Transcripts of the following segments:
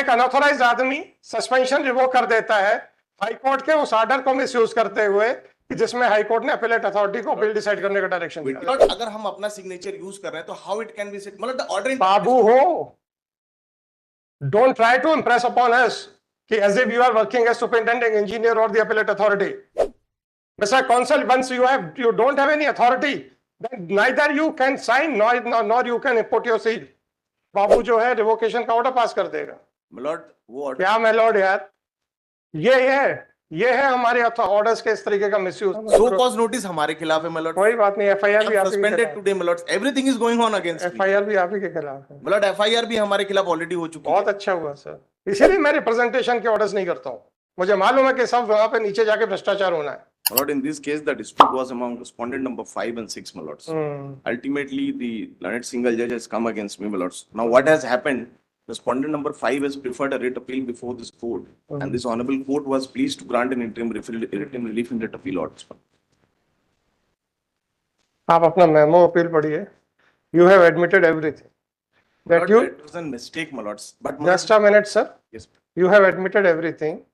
एक अनऑथोराइज्ड आदमी suspension revoke कर देता है हाई कोर्ट के उस ऑर्डर को मिसयूज करते हुए कि जिसमें हाई कोर्ट ने अपीलेट अथॉरिटी को अपील डिसाइड करने का डायरेक्शन दिया। अगर हम अपना सिग्नेचर यूज कर रहे हैं तो how it can be set, मतलब द ऑर्डर। बाबू हो, don't try to impress upon us कि as if you are working as superintending engineer और the appellate authority. Mr. Consul, once you don't have any authority, then neither you can sign nor you can put your seal. बाबू जो है revocation का order pass कर देगा। Milord वो order क्या milord यार, ये है हमारे ऑर्डर्स के इस तरीके का मिसयूज। सो कॉज नोटिस हमारे खिलाफ है मिलॉर्ड। कोई बात नहीं, एफआईआर भी आप ही के सस्पेंडेड खिलाफ। Today milord, everything is going on against FIR भी आप ही के खिलाफ है मिलॉर्ड। एफआईआर भी हमारे खिलाफ ऑलरेडी हो चुकी है। बहुत अच्छा हुआ सर, इसीलिए मैं रिप्रेजेंटेशन के ऑर्डर्स नहीं करता हूँ। मुझे मालूम है कि सब वहां पे नीचे जाके भ्रष्टाचार होना है। My lord, in this case, the dispute was among respondent number 5 and 6, my lords. Ultimately, the learned single judge has come against me, my lords. Now, what has happened? Respondent number 5 has preferred a writ appeal before this court, and this honorable court was pleased to grant an interim relief in that appeal orders. आप अपना memo appeal पढ़िए। You have admitted everything. That you. It was a mistake, my lords. But just a minute, sir. Yes. You have admitted everything.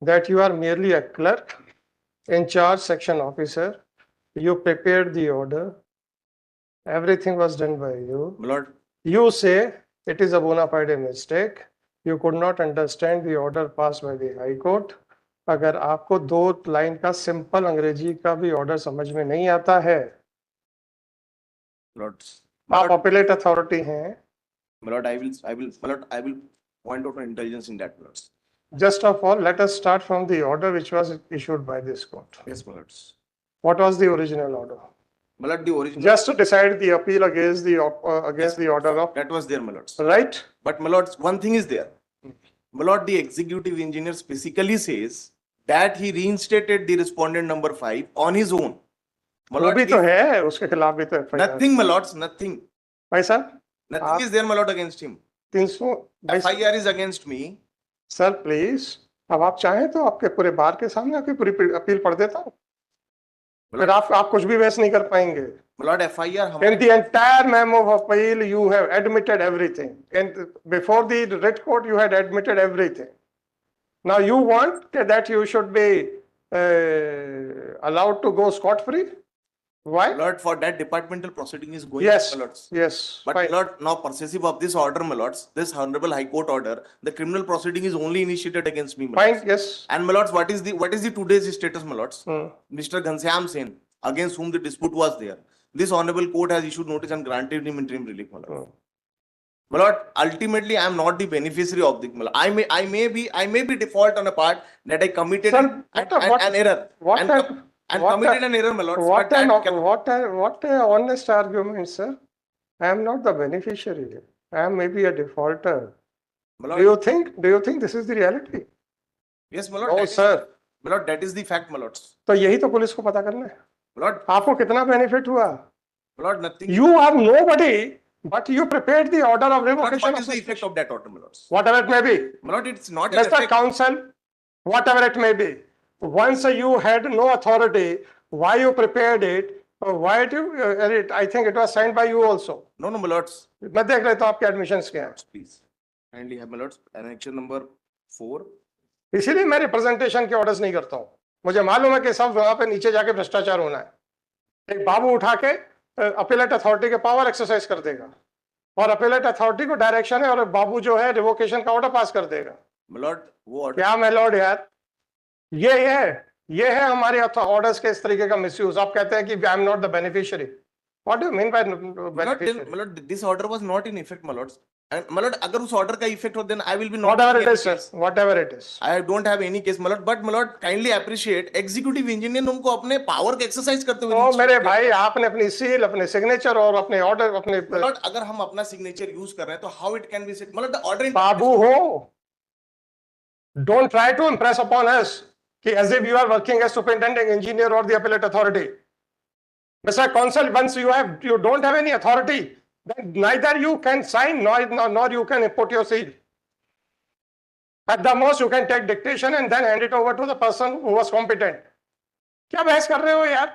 That you are merely a clerk. In charge section officer, you prepared the order, everything was done by you. My lord, you say it is a bona fide mistake, you could not understand the order passed by the high court. अगर आपको 2 line का simple अंग्रेजी का भी order समझ में नहीं आता है, आप अपीलेट अथॉरिटी हैं। my lord, I will point out an intelligence in that, my lords. Just of all, let us start from the order which was issued by this court. Yes, my lords. What was the original order? My lord, the original. Just to decide the appeal against the order of. That was there, my lords. Right. But my lords, one thing is there. My lord, the executive engineer specifically says that he reinstated the respondent number 5 on his own. My lord, भी तो है उसके खिलाफ भी तो FIR. Nothing, my lords, nothing. भाई साहब, nothing is there, my lord, against him. 300 FIR is against me. Sir please, अब आप चाहें तो आपके पूरे बार के सामने आपकी पूरी अपील पढ़ देता हूँ, फिर आप कुछ भी बहस नहीं कर पाएंगे। Lord, FIR in the entire memo of appeal you have admitted everything, and before the writ court you had admitted everything. Now you want that you should be allowed to go scot free? Why? Lord, for that departmental proceeding is going. Yes, my lords. yes. But fine. Lord, now possessive of this order, my lords, this honorable high court order, the criminal proceeding is only initiated against me, my Fine, lords. yes. And my lords, what is the today's status, my lords? Mr. Ghanshyam Sen, against whom the dispute was there, this honorable court has issued notice and granted him interim relief, my lord. My lord, ultimately I am not the beneficiary of the, my lord. I may be default on a part that I committed an error. And committed an error, my lord. What a honest argument, sir. I am not the beneficiary. I am maybe a defaulter. Do you think this is the reality? Yes, my lord. No, sir. My lord, that is the fact, my lords. तो यही तो police को पता करना है। My lord, आपको कितना benefit हुआ? My lord, nothing. You are nobody, but you prepared the order of revocation. What is the effect of that order, my lords? Whatever it may be. My lord, it's not. Mr. Counsel, whatever it may be. Once you had no authority, why you prepared it? Why did you? I think it was signed by you also. No, my lords. मैं देख लेता हूँ आपके admissions क्या हैं। Please, kindly have, my lords, annexure number 4. इसीलिए मैं representation के ऑर्डर्स नहीं करता हूँ। मुझे मालूम है कि सब वहां पे नीचे जाके भ्रष्टाचार होना है। एक बाबू उठा के अपीलेट अथॉरिटी के पावर एक्सरसाइज कर देगा और अपीलेट अथॉरिटी को डायरेक्शन है और बाबू जो है रिवोकेशन का ऑर्डर पास कर देगा। My lord, वो order. क्या my lord यार, ये है हमारे ऑर्डर्स के इस तरीके का मिसयूज। आप कहते हैं कि I am not the beneficiary. What do you mean by beneficiary? My lord, this order was not in effect, my lords. And my lord, अगर उस order का effect हो, then I will be not. Whatever it is, sir. Whatever it is. I don't have any case, my lord. But my lord, kindly appreciate executive engineer ने उनको अपने power का exercise करते हुए। ओ मेरे भाई, आपने अपनी सील, अपने सिग्नेचर और अपने ऑर्डर, अपने। My lord, अगर हम अपना signature use कर रहे हैं, तो how it can be said? My lord, the order. बाबू हो, don't try to impress upon us कि as if you are working as superintending engineer or the appellate authority. Mr. Consul, once you don't have any authority, then neither you can sign nor you can put your seal. At the most, you can take dictation and then hand it over to the person who was competent. क्या बहस कर रहे हो यार?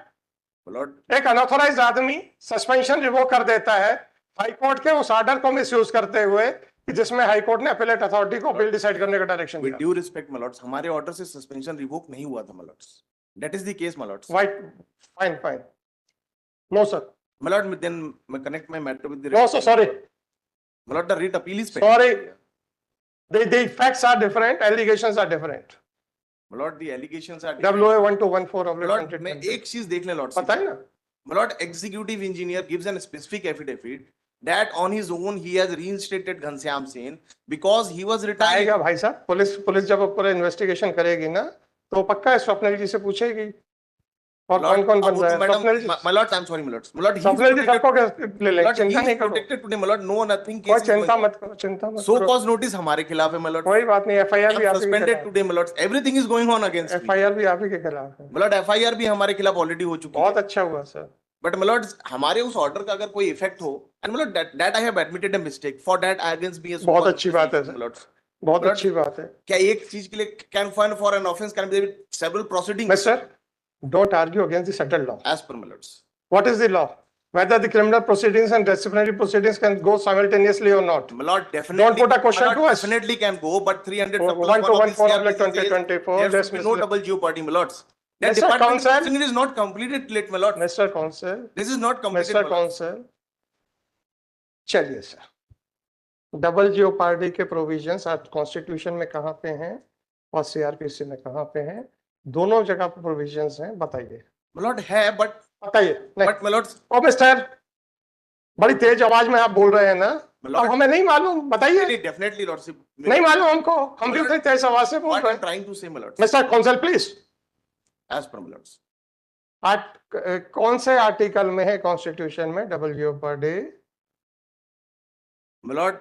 एक unauthorised आदमी suspension revoke कर देता है हाई कोर्ट के उस ऑर्डर को मिसयूज करते हुए कि जिसमें हाई कोर्ट ने अपीलेट अथॉरिटी को अपील डिसाइड करने का डायरेक्शन With दिया। due respect, my lords, हमारे ऑर्डर से सस्पेंशन रिवोक नहीं हुआ था, my lords. That is the case, my lords. Why? Fine, fine. No, sir. My lord, then I connect my matter with the. No, sir, sorry. My lord, the writ appeal is pending. Sorry. The facts are different, allegations are different. My lord, the allegations are. WA 1214 of My lord, मैं एक चीज देख ले, lord. पता है ना? My lord, executive engineer gives a specific affidavit that on his own he has reinstated Ghanshyam Sen because he was retired. आएगा भाई साहब, पुलिस जब पूरा इन्वेस्टिगेशन करेगी ना, तो पक्का स्वप्निल जी से पूछेगी और कौन कौन बन रहा है। स्वप्निल जी, my lord, I'm sorry, my lord. My lord, Swapnil जी सबको ले ले, चिंता नहीं करो। protected today, my lord. No, nothing. कोई चिंता मत करो, चिंता मत So करो। cause notice हमारे खिलाफ है, my lord. कोई बात नहीं, FIR भी आप ही के Suspended खिलाफ, today, my lord. Everything is going on against me. FIR भी आप ही के खिलाफ है। My lord, FIR भी हमारे खिलाफ ऑलरेडी हो चुकी है। बहुत अच्छा हुआ सर। But my lord, हमारे उस ऑर्डर का अगर कोई इफेक्ट हो, and my lord, that I have admitted a mistake. For that I against be a. बहुत अच्छी बात है my lord. सर, बहुत अच्छी बात है। क्या एक चीज के लिए can fine for an offense can be several proceedings? Mister, don't argue against the settled law. As per my lords. What is the law? Whether the criminal proceedings and disciplinary proceedings can go simultaneously or not. My lord, definitely. Don't put a question to us. Definitely can go, but 300 Oh, 1214/2024, there yes, should be no Mr. double jeopardy, my lords. That Mr. department Counsel. proceeding is not completed yet, my lord. Mr. Counsel, This is not completed, Mr. my lords. Counsel, चलिए sir, double jeopardy के provisions आज constitution में कहाँ पे हैं और CrPC में कहाँ पे हैं? दोनों जगह पे प्रोविजंस हैं, बताइए। My lord, है, but बताइए। my lords. ओ मिस्टर, बड़ी तेज आवाज में आप बोल रहे हैं ना, अब हमें नहीं मालूम, बताइए। Definitely, lordship. नहीं मालूम हमको, हम भी उतनी तेज आवाज से बोल What रहे I'm हैं। trying to say, my lords. Mister council please, As per my lords. कौन से आर्टिकल में है कॉन्स्टिट्यूशन में double jeopardy? My lord.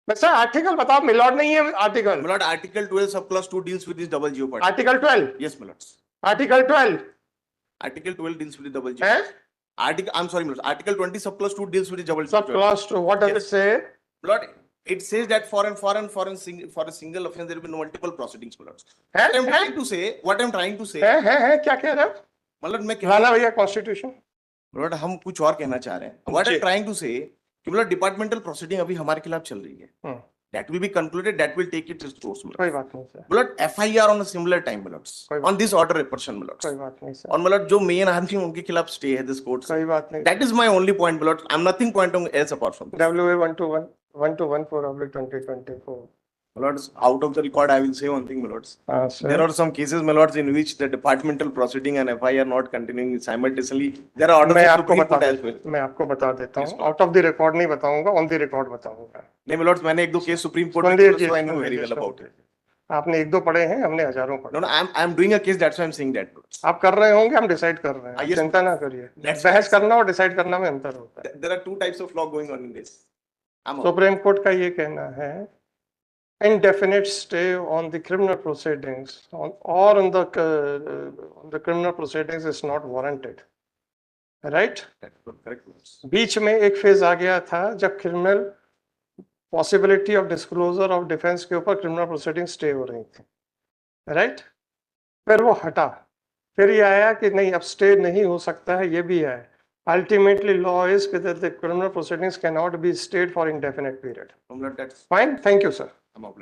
Mister article बताओ, मिलॉर्ड नहीं है article. My lord, Article 12 subclause 2 deals with this double jeopardy. Article 12, Yes, my lords. Article 12 Article 12 deals with the double है? jeopardy. I'm sorry, my lords. Article 20 subclause 2 deals with the double सब jeopardy. Clause two, what does it Yes. Say? My lord, it says that for a single offense there will be multiple proceedings, my lords. है What I'm trying to say, है क्या कह रहे हो? मतलब मैं राणा भैया कॉन्स्टिट्यूशन, लॉर्ड हम कुछ और कहना चाह रहे हैं। What ji. I'm trying to say कि मतलब डिपार्टमेंटल प्रोसीडिंग अभी हमारे खिलाफ चल रही है। That will be concluded, that will take its course, my lord. कोई बात नहीं sir, But FIR on a similar time, my lords. कोई बात On this order repression, my lords. कोई बात नहीं सर, और my lord जो मेन आदमी हैं, उनके खिलाफ स्टे है this court से। कोई बात नहीं। That is my only point, my lord. I'm nothing pointing else apart from this. WA 1214/2024. My lords, out of the record, I will say one thing, my lords. हाँ There sir, are some cases, my lords, in which the departmental proceeding and FIR not continuing simultaneously. There are orders मैं of आपको Supreme बता Court as well. मैं आपको बता देता Yes, हूँ, sir. Out of the record नहीं बताऊंगा, ऑन द रिकॉर्ड बताऊंगा। नहीं, my lords, मैंने एक दो केस सुप्रीम कोर्ट में सुनिए किए, so I know सुनिए very well सुनिए। about it. आपने एक दो पढ़े हैं, हमने हजारों No, पढ़े। no, I'm doing a case, that's why I'm saying that. आप कर रहे होंगे, हम डिसाइड कर रहे हैं, आप yes, चिंता ना करिए। That's बहस करना और डिसाइड करना में अंतर होता है। There are two types of law going on in this. I'm out. Supreme court का ये कहना है, indefinite stay on the criminal proceedings on the criminal proceedings is not warranted, right? That's correct, lords. बीच में एक phase आ गया था जब criminal possibility of disclosure of defence के ऊपर क्रिमिनल प्रोसीडिंग स्टे हो रही थी, राइट? फिर वो हटा, फिर ये आया कि नहीं, अब स्टे नहीं हो सकता है, ये भी है। Ultimately law is that the criminal proceedings can not be state for indefinite period. My lord, that's fine, thank you sir. I'm out.